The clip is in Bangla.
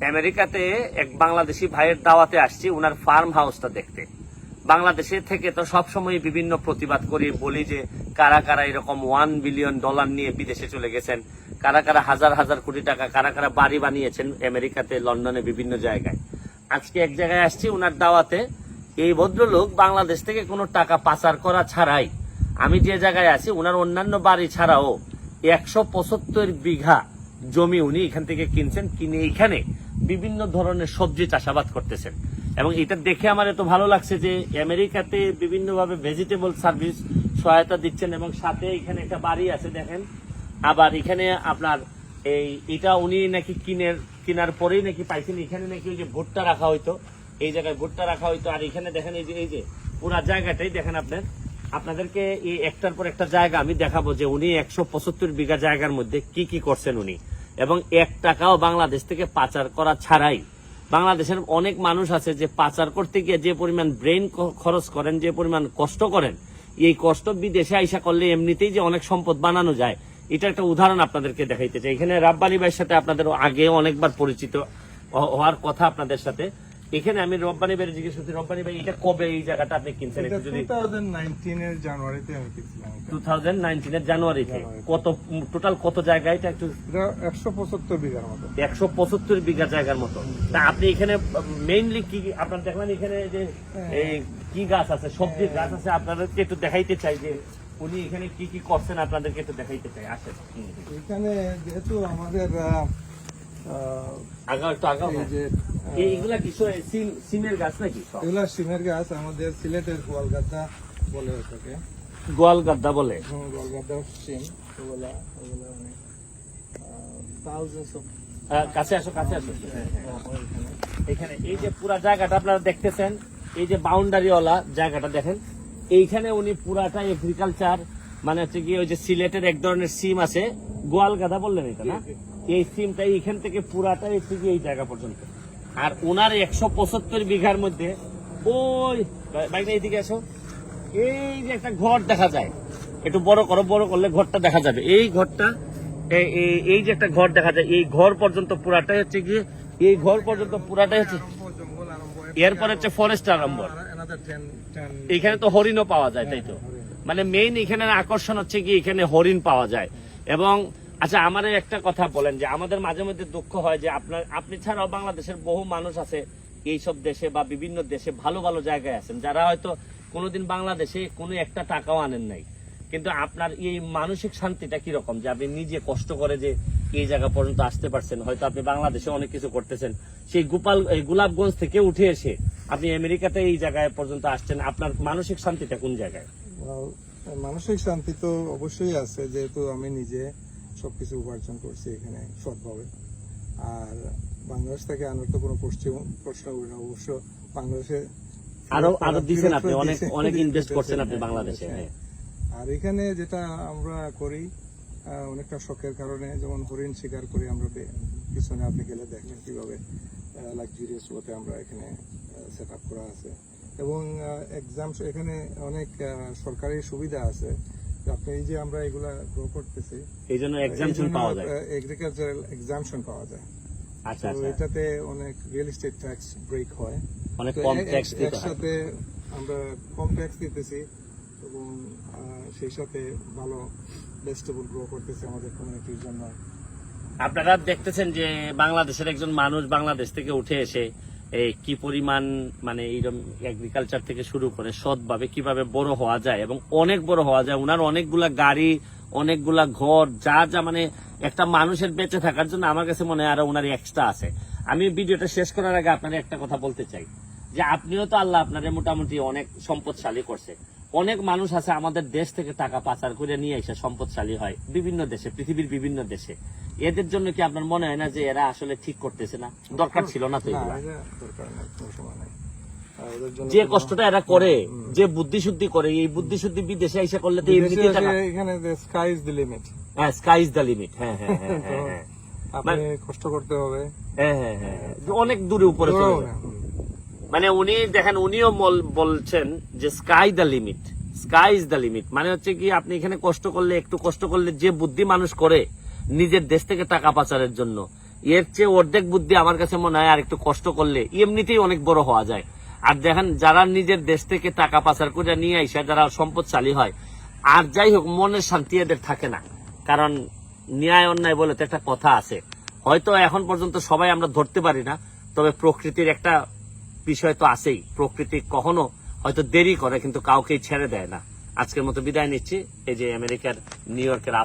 আমেরিকাতে এক বাংলাদেশি ভাইয়ের দাওয়াতে আসছি উনার ফার্ম হাউসটা দেখতে। বাংলাদেশে থেকে তো সবসময় বিভিন্ন প্রতিবাদ করি, বলি যে কারা কারা এরকম $1 বিলিয়ন নিয়ে বিদেশে চলে গেছেন, কারা কারা হাজার হাজার কোটি টাকা, কারা কারা বাড়ি বানিয়েছেন আমেরিকাতে, লন্ডনে, বিভিন্ন জায়গায়। আজকে এক জায়গায় আসছি উনার দাওয়াতে। এই ভদ্রলোক বাংলাদেশ থেকে কোনো টাকা পাচার করা ছাড়াই, আমি যে জায়গায় আছি উনার অন্যান্য বাড়ি ছাড়াও 175 বিঘা জমি উনি এখান থেকে কিনছেন, কিনে এখানে বিভিন্ন ধরনের সবজি চাষাবাদ করতেছেন। এবং এটা দেখে আমার এত ভালো লাগছে যে আমেরিকাতে বিভিন্নভাবে ভেজিটেবল সার্ভিস সহায়তা দিচ্ছেন, এবং সাথে এখানে একটা বাড়ি আছে দেখেন। আবার এখানে আপনার এটা উনি নাকি কেনার পরেই নাকি পাইছেন। এখানে নাকি ওই যে ভুট্টা রাখা হইতো, এই জায়গায় ভুট্টা রাখা হইতো। আর এখানে দেখেন এই যে পুরা জায়গাটাই দেখেন আপনাদেরকে এই একটার পর একটা জায়গা আমি দেখাবো যে উনি 175 বিঘা জায়গার মধ্যে কি কি করছেন উনি, এবং 1 টাকাও বাংলাদেশ থেকে পাচার করা ছাড়াই। বাংলাদেশের অনেক মানুষ আছে যে পাচার করতে গিয়ে যে পরিমাণ ব্রেন খরচ করেন, যে পরিমাণ কষ্ট করেন, এই কষ্ট বিদেশে আইসা করলে এমনিতেই যে অনেক সম্পদ বানানো যায়, এটা একটা উদাহরণ আপনাদেরকে দেখাইতে চাই। এখানে রাব্বানি ভাইয়ের সাথে আপনাদের আগে অনেকবার পরিচিত হওয়ার কথা আপনাদের সাথে। এখানে আমি রব্বানি ভাইয়ের জিজ্ঞেস করছি, রব্বানি ভাই এটা কবে এই জায়গাটা আপনি কিনছেন? 2019 এর জানুয়ারিতে আমি কিনছিলাম। 2019 এর জানুয়ারিতে। কত টোটাল কত জায়গা এটা? একটু 175 বিঘার মতো। 175 বিঘা জায়গার মতো। তা আপনি এখানে মেইনলি কি আপনার দেখলেন? এখানে যে এই কি গাছ আছে, সবজির গাছ আছে, আপনাদেরকে একটু দেখাইতে চাই যে উনি এখানে কি কি করছেন, আপনাদেরকে একটু দেখাইতে চাই। আসেন। এখানে যেহেতু আমাদের এইগুলা কি সিমের গাছ নাকি? এগুলা সিমের গাছ, আমাদের সিলেটের গোয়ালগাদ্দা বলে ওটাকে। গোয়ালগাদ্দা বলে? গোয়ালগাদ্দা সিম। ওগুলা অনেক thousands of কাছে আসো। এখানে এই যে পুরা জায়গাটা আপনারা দেখতেছেন, এই যে বাউন্ডারিওয়ালা জায়গাটা দেখেন, এইখানে উনি পুরাটা এগ্রিকালচার, মানে হচ্ছে কি ওই যে সিলেটের এক ধরনের সিম আছে, গোয়ালগাদা বললেন এটা না? এই সিমটা এইখান থেকে পুরাটা এসে গিয়ে এই জায়গা পর্যন্ত। আর ওনার 175 বিঘার মধ্যে ওই বাইরে এইদিকে আসো, এই যে একটা ঘর দেখা যায়, একটু বড় করলে ঘরটা দেখা যাবে। এই ঘরটা, এই যে একটা ঘর দেখা যায়, এই ঘর পর্যন্ত পুরাটাই হচ্ছে গিয়ে, এই ঘর পর্যন্ত পুরাটাই হচ্ছে, এরপরে হচ্ছে ফরেস্ট আরম্ভ। এখানে তো হরিণও পাওয়া যায়, তাই তো? মানে মেইন এখানে আকর্ষণ হচ্ছে কি এখানে হরিণ পাওয়া যায়। এবং আচ্ছা, আমার একটা কথা বলেন যে আমাদের মাঝে মধ্যে দুঃখ হয় যে আপনি ছাড়াও বাংলাদেশের বহু মানুষ আছে এইসব দেশে বা বিভিন্ন দেশে ভালো ভালো জায়গায় আছেন, যারা হয়তো কোনোদিন বাংলাদেশে কোনো একটা টাকাও আনেন নাই, কিন্তু আপনার এই মানসিক শান্তিটা কিরকম যে আপনি নিজে কষ্ট করে যে এই জায়গা পর্যন্ত আসতে পারছেন। হয়তো আপনি বাংলাদেশে অনেক কিছু করতেছেন, সেই গোলাপগঞ্জ থেকে উঠে এসে আপনি আমেরিকাতে এই জায়গায় পর্যন্ত আসছেন, আপনার মানসিক শান্তিটা কোন জায়গায়? মানসিক শান্তি তো অবশ্যই আছে, যেহেতু আমি নিজে সবকিছু উপার্জন করছি এখানে সৎভাবে। আর বাংলাদেশ থেকে আনার তো কোনো প্রশ্ন উঠে না। অবশ্য বাংলাদেশে আরো দিচ্ছেন আপনি, অনেক ইনভেস্ট করছেন আপনি বাংলাদেশে। আর এখানে যেটা আমরা করি অনেকটা শখের কারণে, যেমন হরিণ শিকার করি আমরা, পিছনে আপনি গেলে দেখবেন কিভাবে লাক্সারিয়াস ওতে আমরা এখানে সেট আপ করা আছে। এবং এখানে অনেক সরকারি সুবিধা আছে। আপনি এই যে আমরা এগুলা গ্রো করতেছি, এই জন্য এক্সাম্পশন পাওয়া যায়, এগ্রিকালচারাল এক্সাম্পশন পাওয়া যায়। আচ্ছা, এটাতে অনেক রিয়েল এস্টেট ট্যাক্স ব্রেক হয়, অনেক কম ট্যাক্স দিতে হয়। একসাথে আমরা কম ট্যাক্স দিতেছি এবং সেই সাথে ভালো ভেজিটেবল গ্রো করতেছি আমাদের কমিউনিটির জন্য। আপনারা দেখতেছেন যে বাংলাদেশের একজন মানুষ বাংলাদেশ থেকে উঠে এসে কি পরিমাণ, মানে এইরকম এগ্রিকালচার থেকে শুরু করে সৎভাবে কিভাবে বড় হওয়া যায়, এবং অনেক বড় হওয়া যায়। ওনার অনেকগুলা গাড়ি, অনেকগুলা ঘর, যা মানে একটা মানুষের বেঁচে থাকার জন্য আমার কাছে মনে হয় আরো ওনার এক্সট্রা আছে। আমি ভিডিওটা শেষ করার আগে আপনার একটা কথা বলতে চাই যে আপনিও তো আল্লাহ আপনারে মোটামুটি অনেক সম্পদশালী করছে। অনেক মানুষ আছে আমাদের দেশ থেকে টাকা পাচার করে নিয়ে এসে সম্পদশালী হয় বিভিন্ন দেশে, পৃথিবীর বিভিন্ন দেশে। এদের জন্য কি আপনার মনে হয় না যে এরা আসলে ঠিক করতেছে না? দরকার ছিল না তো এগুলা? যে কষ্টটা এরা করে, যে বুদ্ধিশুদ্ধি করে, এই বুদ্ধিশুদ্ধি বিদেশে এসে করলে তো এমনিতেই টাকা। এখানে স্কাই ইজ দ্য লিমিট। হ্যাঁ, স্কাই ইজ দ্য লিমিট। হ্যাঁ, আপনি কষ্ট করতে হবে। হ্যাঁ, অনেক দূরে উপরে চলে যায়। মানে উনি দেখেন, উনিও বলছেন যে sky the limit, sky is the limit. মানে হচ্ছে কি আপনি এখানে কষ্ট করলে, একটু কষ্ট করলে, যে বুদ্ধি মানুষ করে নিজের দেশ থেকে টাকা পাচারের জন্য, এর চেয়ে অর্ধেক বুদ্ধি আমার কাছে মনে হয় আর একটু কষ্ট করলে এমনিতেই অনেক বড় হওয়া যায়। আর দেখেন যারা নিজের দেশ থেকে টাকা পাচার করে নিয়ে আইসা যারা সম্পদশালী হয়, আর যাই হোক মনের শান্তি এদের থাকে না, কারণ ন্যায় অন্যায় বলে তো একটা কথা আছে। হয়তো এখন পর্যন্ত সবাই আমরা ধরতে পারি না, তবে প্রকৃতির একটা বিষয় তো আছেই, প্রকৃতি কখনো হয়তো দেরি করে কিন্তু কাউকেই ছেড়ে দেয় না। আজকের মতো বিদায় নিচ্ছি। এই যে আমেরিকার নিউ ইয়র্কের